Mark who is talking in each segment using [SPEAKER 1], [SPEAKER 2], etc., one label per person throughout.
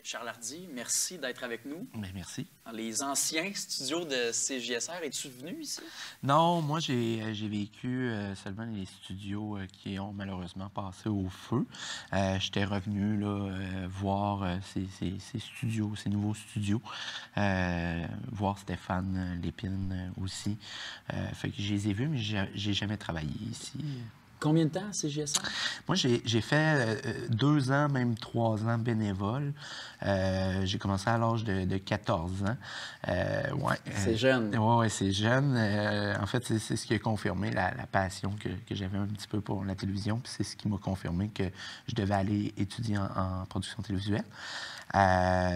[SPEAKER 1] Charles Hardy, merci d'être avec nous.
[SPEAKER 2] Bien, merci.
[SPEAKER 1] Dans les anciens studios de CJSR, es-tu venu ici?
[SPEAKER 2] Non, moi, j'ai vécu seulement les studios qui ont malheureusement passé au feu. J'étais revenu là, voir ces studios, ces nouveaux studios, voir Stéphane Lépine aussi. Fait que je les ai vus, mais j'ai jamais travaillé ici.
[SPEAKER 1] Combien de temps à CJSR?
[SPEAKER 2] Moi, j'ai fait 2 ans, même 3 ans bénévole. J'ai commencé à l'âge de 14 ans. Ouais,
[SPEAKER 1] c'est jeune.
[SPEAKER 2] Oui, c'est jeune. En fait, c'est ce qui a confirmé la passion que j'avais un petit peu pour la télévision. Puis c'est ce qui m'a confirmé que je devais aller étudier en production télévisuelle.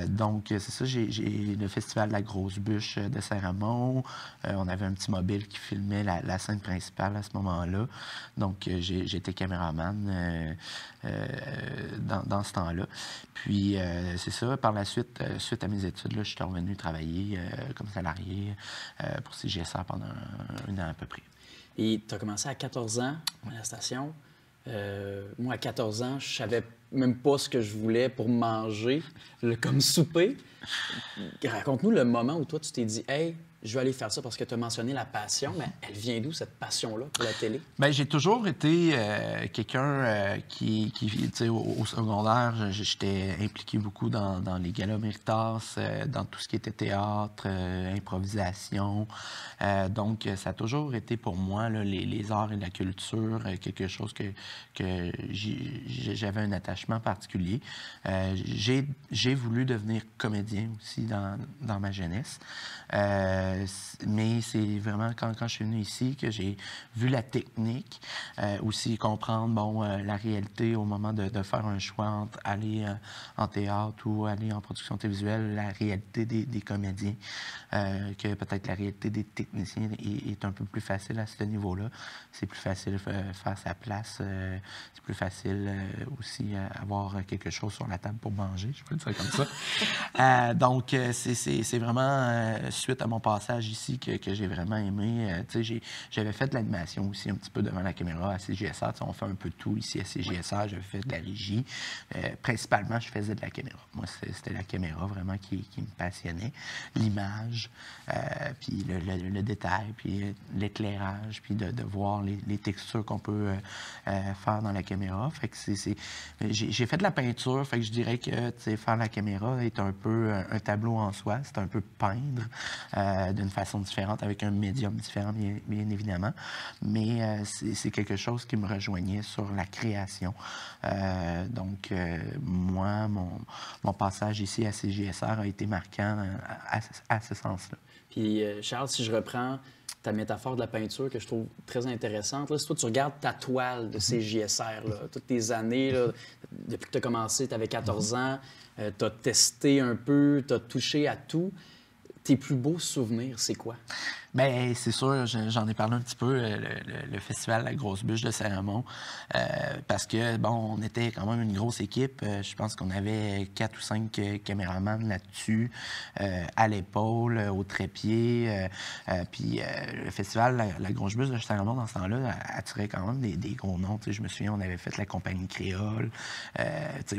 [SPEAKER 2] Donc, c'est ça, j'ai le Festival de la Grosse Bûche de Saint-Ramon. On avait un petit mobile qui filmait la scène principale à ce moment-là. Donc, j'étais caméraman dans ce temps-là. Puis, c'est ça, par la suite, suite à mes études, là, je suis revenu travailler comme salarié pour CJSR pendant un an à peu près.
[SPEAKER 1] Et tu as commencé à 14 ans à la station. Moi, à 14 ans, je savais même pas ce que je voulais pour manger, comme souper. Raconte-nous le moment où toi, tu t'es dit « Hey, je vais aller faire ça parce que tu as mentionné la passion. » Mais elle vient d'où, cette passion-là, pour la télé? Bien,
[SPEAKER 2] j'ai toujours été quelqu'un qui tu sais, au secondaire, j'étais impliqué beaucoup dans les galas Méritas, dans tout ce qui était théâtre, improvisation. Donc, ça a toujours été pour moi, là, les arts et la culture, quelque chose que j'avais un attachement particulier. J'ai voulu devenir comédien aussi dans ma jeunesse. Mais c'est vraiment quand je suis venu ici que j'ai vu la technique, aussi comprendre la réalité au moment de faire un choix entre aller en théâtre ou aller en production télévisuelle, la réalité des comédiens, que peut-être la réalité des techniciens est un peu plus facile à ce niveau-là. C'est plus facile de faire sa place, c'est plus facile aussi avoir quelque chose sur la table pour manger, je peux le dire comme ça. Donc, c'est vraiment suite à mon passage ici que j'ai vraiment aimé. J'avais fait de l'animation aussi un petit peu devant la caméra à CJSR. On fait un peu de tout ici à CJSR. J'avais fait de la régie. Principalement, je faisais de la caméra. Moi, c'était la caméra vraiment qui me passionnait. L'image, puis le détail, puis l'éclairage, puis de voir les textures qu'on peut faire dans la caméra. Fait que j'ai fait de la peinture. Fait que je dirais que faire la caméra est un peu un tableau en soi. C'est un peu peindre d'une façon différente, avec un médium différent, bien évidemment. Mais c'est quelque chose qui me rejoignait sur la création. Donc, moi, mon passage ici à CJSR a été marquant à ce sens-là.
[SPEAKER 1] Puis, Charles, si je reprends ta métaphore de la peinture que je trouve très intéressante, là, si toi, tu regardes ta toile de CJSR, là, toutes tes années, là, depuis que tu as commencé, tu avais 14 ans, tu as testé un peu, tu as touché à tout. Tes plus beaux souvenirs, c'est quoi?
[SPEAKER 2] Bien, c'est sûr, j'en ai parlé un petit peu, le festival La Grosse Bûche de Saint-Ramon, parce que, bon, on était quand même une grosse équipe. Je pense qu'on avait 4 ou 5 caméramans là-dessus, à l'épaule, au trépied. Puis le festival La Grosse Bûche de Saint-Ramon, dans ce temps-là, attirait quand même des gros noms. Je me souviens, on avait fait la compagnie créole.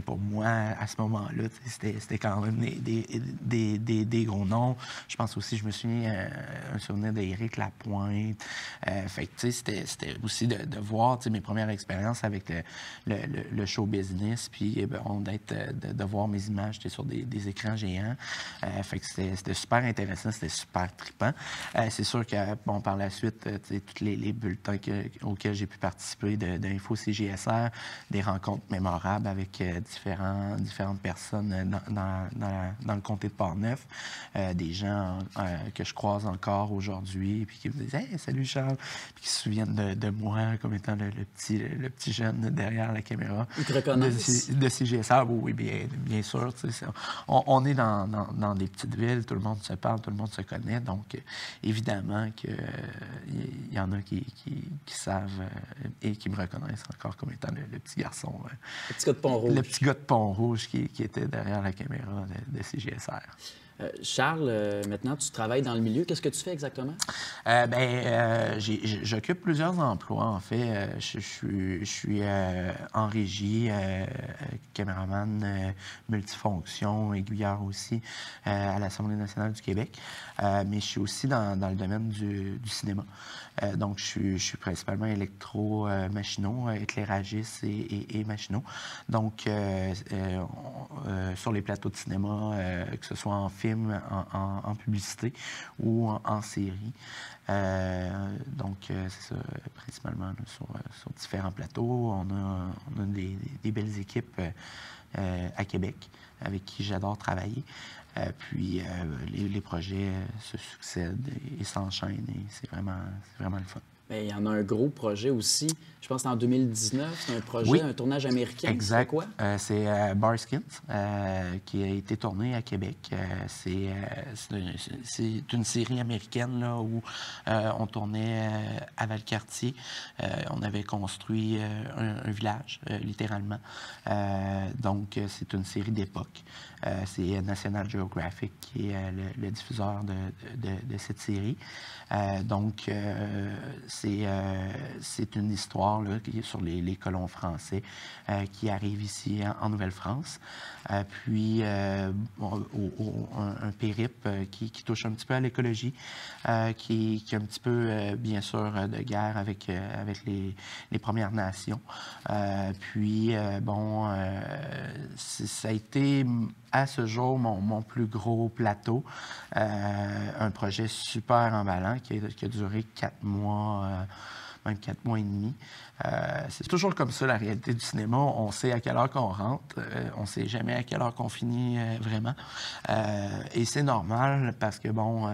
[SPEAKER 2] Pour moi, à ce moment-là, c'était quand même des gros noms. Je pense aussi, je me souviens, un souvenir d'Éric Lapointe. Fait que, c'était aussi de voir mes premières expériences avec le show business, puis de voir mes images sur des écrans géants. Fait que c'était super intéressant, c'était super trippant. C'est sûr que, bon, par la suite, tous les bulletins auxquels j'ai pu participer d'Info CJSR, des rencontres mémorables avec différentes personnes dans le comté de Portneuf, des gens que je croise encore aujourd'hui, aujourd'hui, puis qui me disent « Hey, salut Charles », puis qui se souviennent de moi comme étant le petit jeune derrière la caméra.
[SPEAKER 1] Ils te reconnaissent?
[SPEAKER 2] De CJSR, oui, bien sûr. On est dans des petites villes, tout le monde se parle, tout le monde se connaît, donc évidemment qu'il y en a qui savent et qui me reconnaissent encore comme étant le petit garçon.
[SPEAKER 1] Le petit gars de Pont-Rouge.
[SPEAKER 2] Le petit gars de Pont-Rouge qui était derrière la caméra de CJSR.
[SPEAKER 1] Charles, maintenant, tu travailles dans le milieu. Qu'est-ce que tu fais exactement?
[SPEAKER 2] J'occupe plusieurs emplois, en fait. Je suis en régie, caméraman multifonction, aiguilleur aussi à l'Assemblée nationale du Québec. Mais je suis aussi dans le domaine du cinéma. Donc, je suis principalement électro-machinaux, éclairagiste et machinaux. Donc, sur les plateaux de cinéma, que ce soit en film, en publicité ou en série. Donc, c'est ça, principalement là, sur différents plateaux. On a des belles équipes à Québec avec qui j'adore travailler. Puis, les projets se succèdent et s'enchaînent et c'est vraiment le fun.
[SPEAKER 1] Bien, il y en a un gros projet aussi. Je pense que c'est en 2019. C'est un projet,
[SPEAKER 2] oui,
[SPEAKER 1] un tournage américain.
[SPEAKER 2] Exact.
[SPEAKER 1] C'est quoi?
[SPEAKER 2] C'est Barskins, qui a été tourné à Québec. C'est une série américaine là, où on tournait à Valcartier. On avait construit un village, littéralement. Donc, c'est une série d'époque. C'est National Geographic qui est le diffuseur de cette série. Donc, c'est une histoire là, qui est sur les colons français qui arrivent ici en Nouvelle-France. Puis, un périple qui touche un petit peu à l'écologie, qui est un petit peu, bien sûr, de guerre avec les Premières Nations. Puis, ça a été à ce jour mon plus gros plateau. Un projet super emballant qui a duré 4 mois, même 4 mois et demi. C'est toujours comme ça, la réalité du cinéma. On sait à quelle heure qu'on rentre, on ne sait jamais à quelle heure qu'on finit vraiment. Et c'est normal parce que, bon,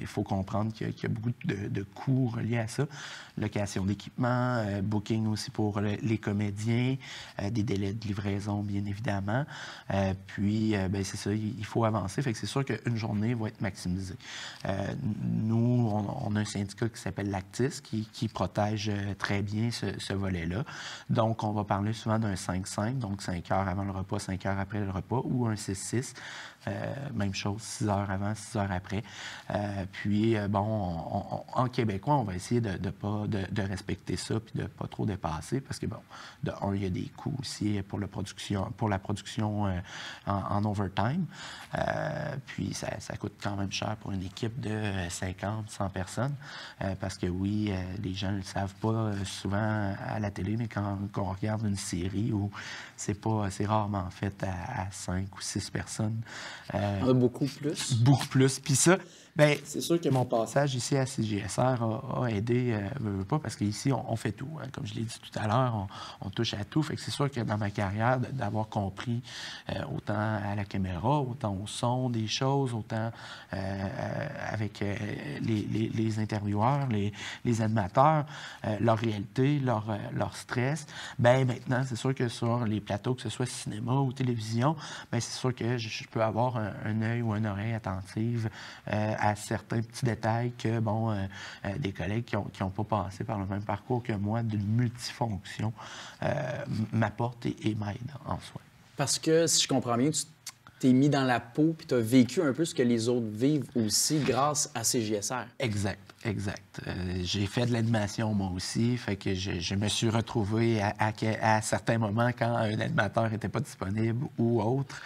[SPEAKER 2] il faut comprendre qu'il y a beaucoup de coûts reliés à ça. Location d'équipement, booking aussi pour les comédiens, des délais de livraison, bien évidemment. Puis, c'est ça, il faut avancer. Fait que c'est sûr qu'une journée va être maximisée. Nous, on a un syndicat qui s'appelle l'Actis qui protège très bien ce volet-là. Donc, on va parler souvent d'un 5-5, donc 5 heures avant le repas, 5 heures après le repas, ou un 6-6. Même chose, 6 heures avant, 6 heures après. Puis, en québécois, on va essayer de respecter ça puis de ne pas trop dépasser parce que, bon, de un, il y a des coûts aussi pour la production en overtime. Puis, ça coûte quand même cher pour une équipe de 50, 100 personnes parce que, oui, les gens ne le savent pas souvent à la télé, mais quand on regarde une série où c'est rarement fait à 5 ou 6 personnes.
[SPEAKER 1] On a beaucoup plus.
[SPEAKER 2] Beaucoup plus. Puis ça, bien, c'est sûr que mon passage ici à CJSR a aidé, pas, parce qu'ici, on fait tout. Hein. Comme je l'ai dit tout à l'heure, on touche à tout. Fait que c'est sûr que dans ma carrière, d'avoir compris autant à la caméra, autant au son des choses, autant avec les intervieweurs, les animateurs, leur réalité, leur stress, bien maintenant, c'est sûr que sur les plateaux, que ce soit cinéma ou télévision, bien c'est sûr que je peux avoir un œil ou une oreille attentive à certains petits détails que, bon, des collègues qui n'ont pas passé par le même parcours que moi d'une multifonction m'apportent et m'aident en soi.
[SPEAKER 1] Parce que, si je comprends bien, tu t'es mis dans la peau puis tu as vécu un peu ce que les autres vivent aussi grâce à CJSR.
[SPEAKER 2] Exact. J'ai fait de l'animation, moi aussi, fait que je me suis retrouvé à certains moments quand un animateur n'était pas disponible ou autre.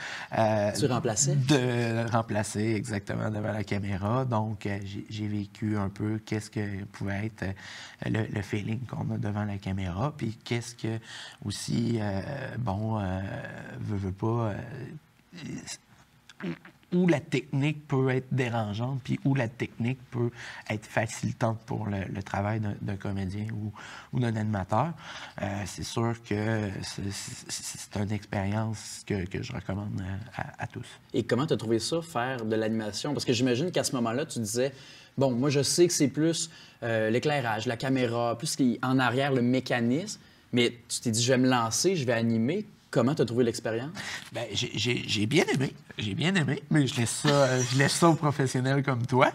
[SPEAKER 1] Tu remplaçais?
[SPEAKER 2] De remplacer, exactement, devant la caméra. Donc, j'ai vécu un peu qu'est-ce que pouvait être le feeling qu'on a devant la caméra, puis qu'est-ce que aussi, veut pas... où la technique peut être dérangeante, puis où la technique peut être facilitante pour le travail d'un comédien ou d'un animateur. C'est sûr que c'est une expérience que je recommande à tous.
[SPEAKER 1] Et comment tu as trouvé ça, faire de l'animation? Parce que j'imagine qu'à ce moment-là, tu disais, bon, moi, je sais que c'est plus l'éclairage, la caméra, plus en arrière, le mécanisme, mais tu t'es dit, je vais me lancer, je vais animer. Comment tu as trouvé l'expérience?
[SPEAKER 2] Bien, j'ai bien aimé. J'ai bien aimé, mais je laisse ça aux professionnels comme toi.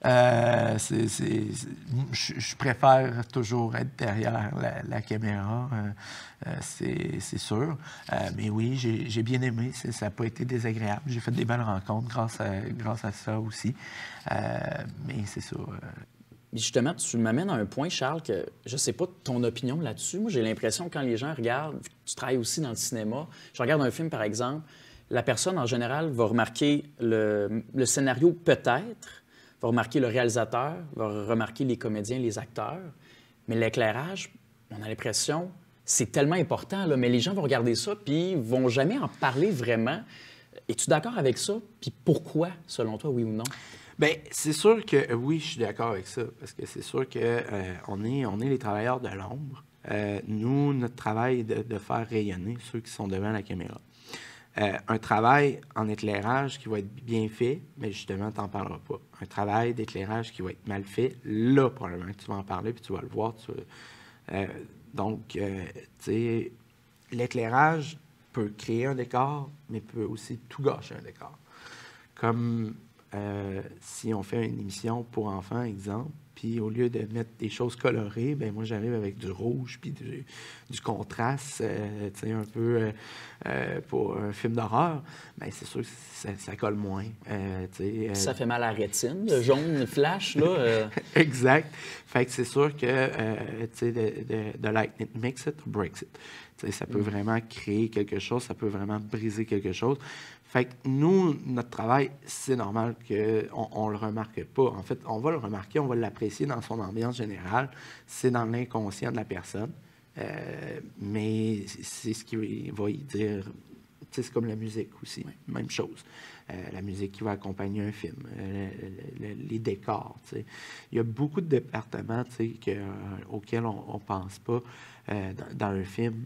[SPEAKER 2] Je préfère toujours être derrière la caméra, c'est sûr. Mais oui, j'ai bien aimé. Ça n'a pas été désagréable. J'ai fait des belles rencontres grâce à ça aussi. Mais c'est ça.
[SPEAKER 1] Justement, tu m'amènes à un point, Charles, que je ne sais pas ton opinion là-dessus. Moi, j'ai l'impression que quand les gens regardent, tu travailles aussi dans le cinéma, je regarde un film, par exemple, la personne, en général, va remarquer le scénario peut-être, va remarquer le réalisateur, va remarquer les comédiens, les acteurs, mais l'éclairage, on a l'impression, c'est tellement important, là, mais les gens vont regarder ça puis ils vont jamais en parler vraiment. Es-tu d'accord avec ça? Puis pourquoi, selon toi, oui ou non?
[SPEAKER 2] Bien, c'est sûr que oui, je suis d'accord avec ça, parce que c'est sûr que on est les travailleurs de l'ombre. Nous, notre travail est de faire rayonner ceux qui sont devant la caméra. Un travail en éclairage qui va être bien fait, mais justement, tu n'en parleras pas. Un travail d'éclairage qui va être mal fait, là, probablement que tu vas en parler, puis tu vas le voir. Donc, tu sais, l'éclairage peut créer un décor, mais peut aussi tout gâcher un décor. Comme si on fait une émission pour enfants, exemple, puis au lieu de mettre des choses colorées, ben moi j'arrive avec du rouge puis du contraste, tu sais, un peu pour un film d'horreur, ben c'est sûr que ça colle moins.
[SPEAKER 1] Ça fait mal à la rétine, le jaune flash, là.
[SPEAKER 2] Exact. Fait que c'est sûr que, tu sais, de like it makes it or breaks it. Tu sais, ça peut vraiment créer quelque chose, ça peut vraiment briser quelque chose. Fait que nous, notre travail, c'est normal qu'on ne le remarque pas. En fait, on va le remarquer, on va l'apprécier dans son ambiance générale. C'est dans l'inconscient de la personne. Mais c'est ce qui va y dire. Tu sais, c'est comme la musique aussi, oui. Même chose. La musique qui va accompagner un film, les décors. Tu sais. Il y a beaucoup de départements, tu sais, auxquels on ne pense pas dans un film.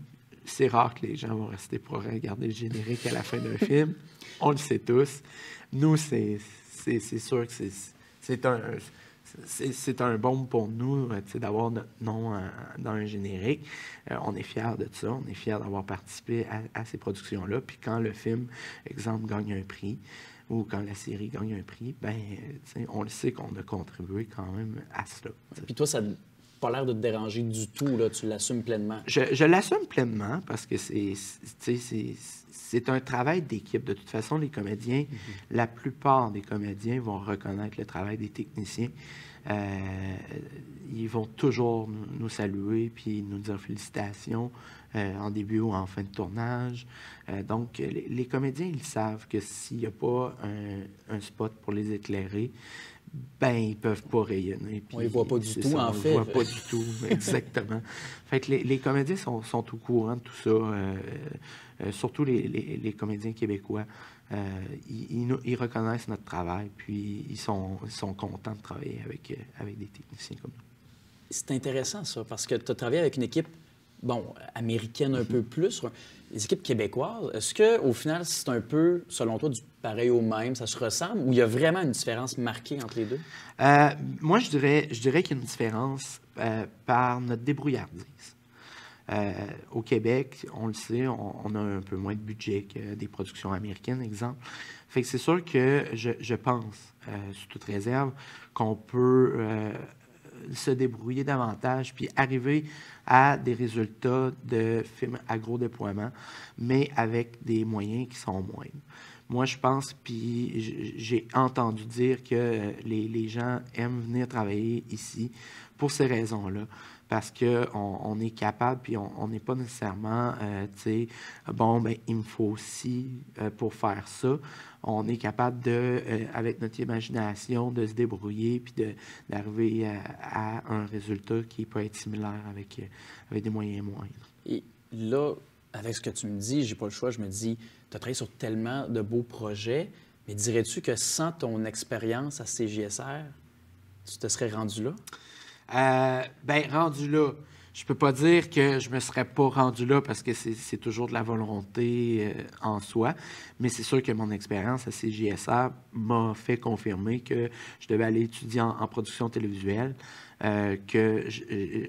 [SPEAKER 2] C'est rare que les gens vont rester pour regarder le générique à la fin d'un film. On le sait tous. Nous, c'est sûr que c'est un bon pour nous d'avoir notre nom dans un générique. On est fiers de ça. On est fiers d'avoir participé à ces productions-là. Puis quand le film, exemple, gagne un prix, ou quand la série gagne un prix, ben, on le sait qu'on a contribué quand même à cela.
[SPEAKER 1] Puis toi, ça n'a pas l'air de te déranger du tout, là. Tu l'assumes pleinement.
[SPEAKER 2] Je l'assume pleinement parce que c'est un travail d'équipe. De toute façon, les comédiens, la plupart des comédiens vont reconnaître le travail des techniciens. Ils vont toujours nous saluer puis nous dire félicitations en début ou en fin de tournage. Donc, les comédiens, ils savent que s'il n'y a pas un spot pour les éclairer, ben ils peuvent pas rayonner.
[SPEAKER 1] On les voit pas du tout, en fait.
[SPEAKER 2] On les voit pas du tout, exactement. Fait que les comédiens sont au courant de tout ça, surtout les comédiens québécois. Ils reconnaissent notre travail, puis ils sont contents de travailler avec des techniciens comme nous.
[SPEAKER 1] C'est intéressant, ça, parce que tu as travaillé avec une équipe, bon, américaine un peu plus, les équipes québécoises. Est-ce qu'au final, c'est un peu, selon toi, du pareil au même, ça se ressemble, ou il y a vraiment une différence marquée entre les deux?
[SPEAKER 2] Moi, je dirais qu'il y a une différence par notre débrouillardise. Au Québec, on le sait, on a un peu moins de budget que des productions américaines, exemple. Fait que c'est sûr que je pense, sous toute réserve, qu'on peut se débrouiller davantage puis arriver à des résultats de films à gros déploiement, mais avec des moyens qui sont moindres. Moi, je pense, puis j'ai entendu dire que les gens aiment venir travailler ici pour ces raisons-là. Parce qu'on est capable, puis on n'est pas nécessairement, tu sais, bon, ben il me faut aussi pour faire ça. On est capable avec notre imagination, de se débrouiller, puis d'arriver à un résultat qui peut être similaire avec des moyens moindres.
[SPEAKER 1] Et là, avec ce que tu me dis, j'ai pas le choix, je me dis, tu as travaillé sur tellement de beaux projets, Mais dirais-tu que sans ton expérience à CJSR, tu te serais rendu là?
[SPEAKER 2] Ben, rendu là, je peux pas dire que je me serais pas rendu là parce que c'est toujours de la volonté en soi, mais c'est sûr que mon expérience à CJSR m'a fait confirmer que je devais aller étudier en production télévisuelle,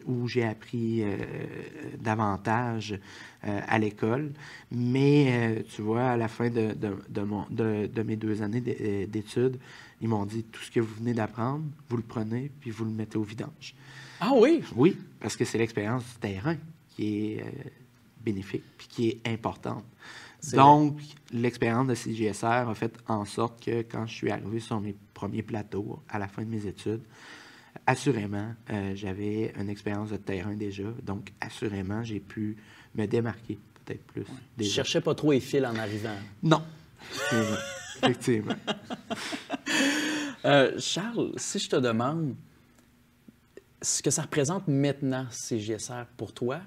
[SPEAKER 2] où j'ai appris davantage à l'école. Mais tu vois, à la fin de mes 2 années d'études, ils m'ont dit, tout ce que vous venez d'apprendre, vous le prenez puis vous le mettez au vidange.
[SPEAKER 1] Ah oui?
[SPEAKER 2] Oui, parce que c'est l'expérience du terrain qui est bénéfique puis qui est importante. Donc, l'expérience de CJSR a fait en sorte que quand je suis arrivé sur mes premiers plateaux à la fin de mes études, assurément, j'avais une expérience de terrain déjà. Donc, assurément, j'ai pu me démarquer peut-être plus.
[SPEAKER 1] Tu cherchais pas trop les fils en arrivant.
[SPEAKER 2] Non, effectivement.
[SPEAKER 1] Charles, si je te demande ce que ça représente maintenant, CJSR, pour toi,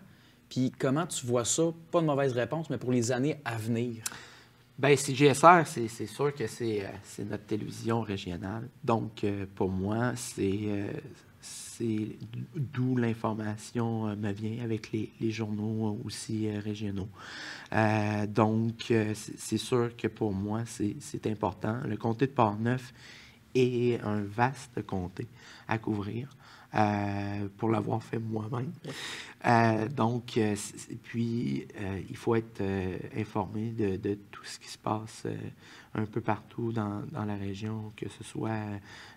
[SPEAKER 1] puis comment tu vois ça, pas de mauvaise réponse, mais pour les années à venir?
[SPEAKER 2] Bien, CJSR, c'est sûr que c'est notre télévision régionale. Donc, pour moi, c'est d'où l'information me vient avec les journaux aussi régionaux. Donc, c'est sûr que pour moi, c'est important. Le comté de Portneuf est un vaste comté à couvrir. Pour l'avoir fait moi-même. Donc, puis, il faut être informé de tout ce qui se passe un peu partout dans la région, que ce soit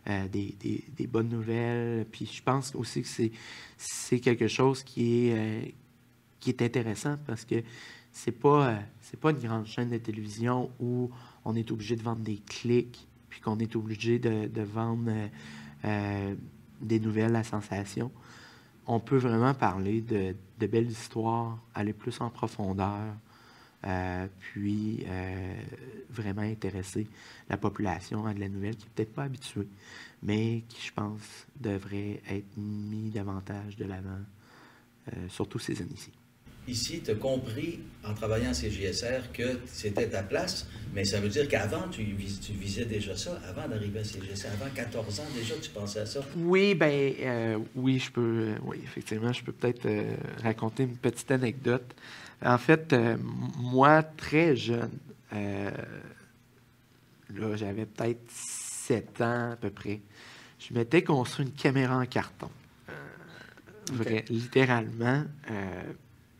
[SPEAKER 2] des bonnes nouvelles. Puis, je pense aussi que c'est quelque chose qui est intéressant parce que c'est pas une grande chaîne de télévision où on est obligé de vendre des clics, puis qu'on est obligé de vendre des nouvelles à sensation. On peut vraiment parler de belles histoires, aller plus en profondeur, puis vraiment intéresser la population à de la nouvelle qui n'est peut-être pas habituée, mais qui, je pense, devrait être mis davantage de l'avant, surtout ces années-ci.
[SPEAKER 3] Ici, tu as compris, en travaillant à CJSR, que c'était ta place, mais ça veut dire qu'avant, tu visais déjà ça, avant d'arriver à CJSR, avant 14 ans déjà, tu pensais à ça?
[SPEAKER 2] Oui, oui, oui, effectivement, je peux peut-être raconter une petite anecdote. En fait, moi, très jeune, là, j'avais peut-être 7 ans à peu près, je m'étais construit une caméra en carton. Okay. Littéralement,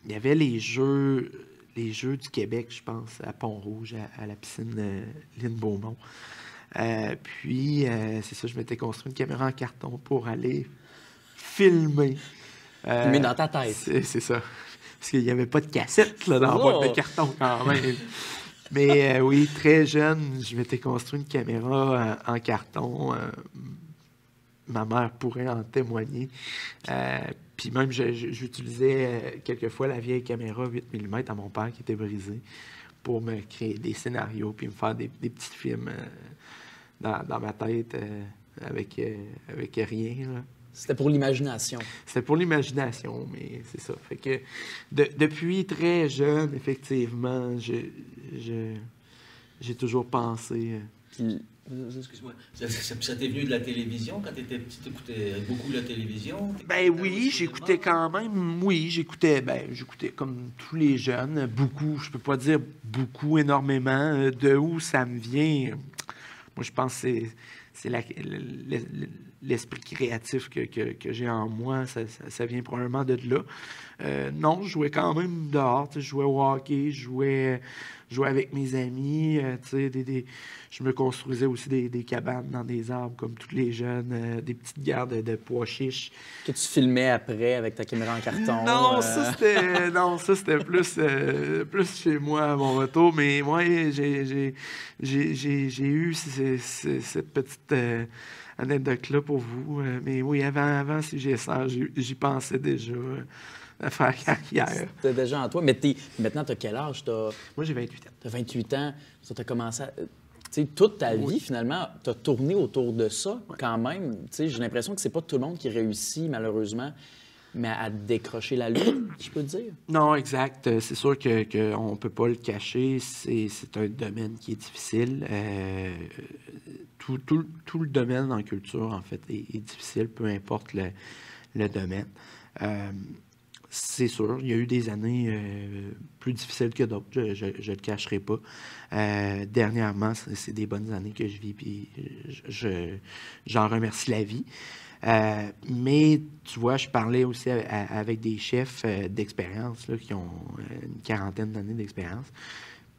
[SPEAKER 2] il y avait les jeux du Québec, je pense, à Pont-Rouge, à la piscine Lynn-Beaumont. Puis, c'est ça, je m'étais construit une caméra en carton pour aller filmer.
[SPEAKER 1] Filmer dans ta tête.
[SPEAKER 2] C'est ça. Parce qu'il n'y avait pas de cassette là, dans la boîte de carton quand même. Mais oui, très jeune, je m'étais construit une caméra en carton. Ma mère pourrait en témoigner. Puis même, j'utilisais quelquefois la vieille caméra 8 mm à mon père qui était brisée pour me créer des scénarios puis me faire des petits films dans ma tête avec rien. Là.
[SPEAKER 1] C'était pour l'imagination.
[SPEAKER 2] C'était pour l'imagination, mais c'est ça. Fait que depuis très jeune, effectivement, j'ai toujours pensé...
[SPEAKER 3] Excuse-moi, ça t'est venu de la télévision quand tu étais petit? Tu écoutais beaucoup la télévision?
[SPEAKER 2] Ben oui, j'écoutais quand même. Oui, j'écoutais comme tous les jeunes, beaucoup. Je peux pas dire beaucoup, énormément. De où ça me vient? Moi, je pense que c'est l'esprit créatif que j'ai en moi. Ça vient probablement de là. Non, je jouais quand même dehors. Je jouais au hockey, je jouais avec mes amis. Je me construisais aussi des cabanes dans des arbres comme tous les jeunes, des petites gares de pois chiches.
[SPEAKER 1] Que tu filmais après avec ta caméra en carton.
[SPEAKER 2] Non, ça c'était plus chez moi à mon retour. Mais moi, j'ai eu cette petite anecdote-là pour vous. Mais oui, avant CJSR, j'y pensais déjà. À faire carrière.
[SPEAKER 1] C'était déjà en toi. Mais maintenant, tu as quel âge?
[SPEAKER 2] Moi, j'ai 28 ans.
[SPEAKER 1] Tu as 28 ans. Tu as commencé à... toute ta vie, finalement, tu as tourné autour de ça quand même. J'ai l'impression que c'est pas tout le monde qui réussit, malheureusement. mais à décrocher la lune, je peux te dire.
[SPEAKER 2] Non, exact. C'est sûr qu'on ne peut pas le cacher. C'est un domaine qui est difficile. Tout le domaine en culture, en fait, est difficile, peu importe le domaine. C'est sûr, il y a eu des années plus difficiles que d'autres, je ne le cacherai pas. Dernièrement, c'est des bonnes années que je vis, puis j'en remercie la vie. Mais tu vois, je parlais aussi avec des chefs d'expérience là, qui ont une quarantaine d'années d'expérience.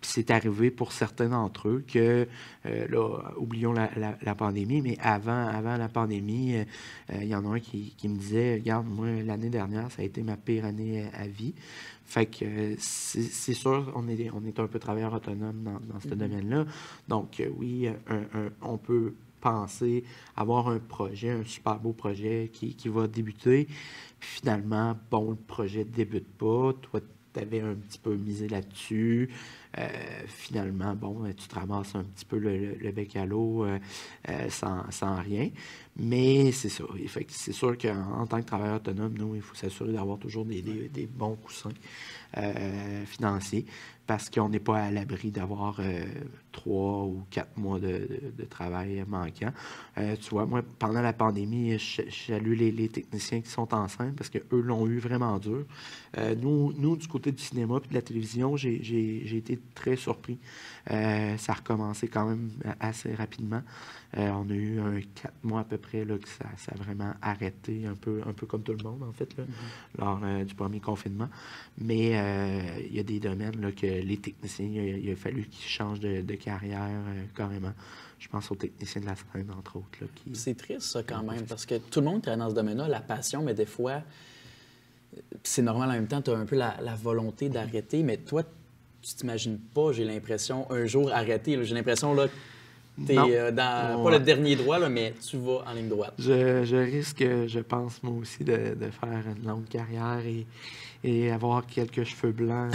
[SPEAKER 2] Puis c'est arrivé pour certains d'entre eux que, là, oublions la pandémie, mais avant la pandémie, il y en a un qui me disait, regarde, moi, l'année dernière, ça a été ma pire année à vie. Fait que c'est sûr, on est un peu travailleur autonome dans ce domaine-là. Donc, oui, on peut penser avoir un projet, un super beau projet qui va débuter. Puis finalement, bon, le projet ne débute pas. Toi, tu avais un petit peu misé là-dessus. Finalement, bon, tu te ramasses un petit peu le bec à l'eau sans rien. Mais c'est ça. Fait que c'est sûr qu'en tant que travailleur autonome, nous, il faut s'assurer d'avoir toujours des bons coussins financiers parce qu'on n'est pas à l'abri d'avoir 3 ou 4 mois de travail manquant. Tu vois, moi, pendant la pandémie, je salue les techniciens qui sont enceintes parce qu'eux l'ont eu vraiment dur. Nous, du côté du cinéma et de la télévision, j'ai été très surpris. Ça a recommencé quand même assez rapidement. On a eu 4 mois à peu près là, que ça a vraiment arrêté, un peu comme tout le monde, en fait, là, lors du premier confinement. Mais il y a des domaines là, que les techniciens, il a fallu qu'ils changent de carrière carrément. Je pense aux techniciens de la scène, entre autres. Là,
[SPEAKER 1] c'est triste, ça, quand même, parce que tout le monde travaille dans ce domaine-là, la passion, mais des fois, c'est normal en même temps, tu as un peu la volonté d'arrêter, mais toi, tu t'imagines pas, j'ai l'impression, un jour arrêter. Là, j'ai l'impression, là, tu es pas le dernier droit, là, mais tu vas en ligne droite.
[SPEAKER 2] Je risque, je pense, moi aussi, de faire une longue carrière et avoir quelques cheveux blancs.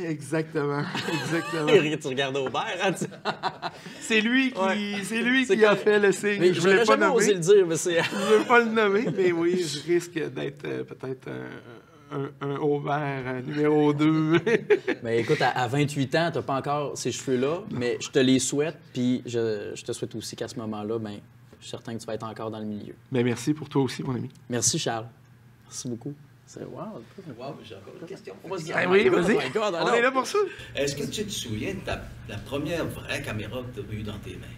[SPEAKER 2] Exactement.
[SPEAKER 1] Tu regardes Aubert, hein?
[SPEAKER 2] C'est lui qui a fait le signe.
[SPEAKER 1] Mais je voulais pas nommer. Osé le dire, mais c'est...
[SPEAKER 2] Je veux pas le nommer, mais oui, je risque d'être peut-être un Aubert numéro 2.
[SPEAKER 1] Mais écoute, à 28 ans, t'as pas encore ces cheveux-là, mais je te les souhaite, puis je te souhaite aussi qu'à ce moment-là, ben, je suis certain que tu vas être encore dans le milieu.
[SPEAKER 2] Ben, merci pour toi aussi, mon ami.
[SPEAKER 1] Merci, Charles. Merci beaucoup. C'est
[SPEAKER 3] wow, j'ai encore une question.
[SPEAKER 2] Oui, vas-y. On est là pour ça.
[SPEAKER 3] Est-ce que tu te souviens de la première vraie caméra que tu as eue dans tes mains?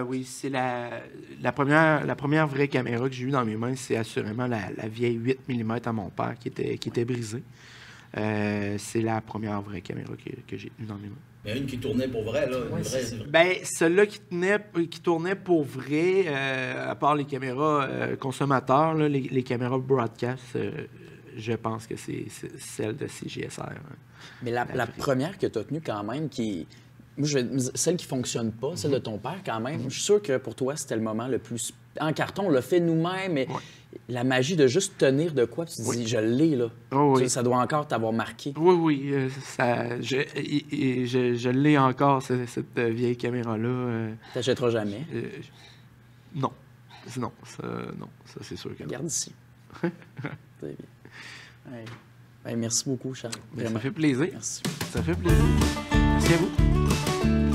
[SPEAKER 2] Oui, c'est la première vraie caméra que j'ai eue dans mes mains, c'est assurément la vieille 8 mm à mon père qui était brisée. C'est la première vraie caméra que j'ai eue dans mes mains.
[SPEAKER 3] Mais une qui tournait pour vrai, là.
[SPEAKER 2] Ben, celle-là qui tournait pour vrai, à part les caméras consommateurs, là, les caméras broadcast, je pense que c'est celle de CJSR. Hein.
[SPEAKER 1] Mais la première que tu as tenue quand même, celle qui ne fonctionne pas, celle de ton père quand même, je suis sûr que pour toi, c'était le moment le plus... En carton, on l'a fait nous-mêmes, mais la magie de juste tenir de quoi, tu te dis, je l'ai, là. Ça doit encore t'avoir marqué.
[SPEAKER 2] Oui. Je l'ai encore, cette vieille caméra-là.
[SPEAKER 1] T'achèteras jamais?
[SPEAKER 2] Non. Non, ça c'est sûr que non.
[SPEAKER 1] Regarde ici. Très bien. Ouais. Ben, merci beaucoup, Charles.
[SPEAKER 2] Ça fait plaisir.
[SPEAKER 1] Merci.
[SPEAKER 2] Ça fait plaisir. Merci à vous.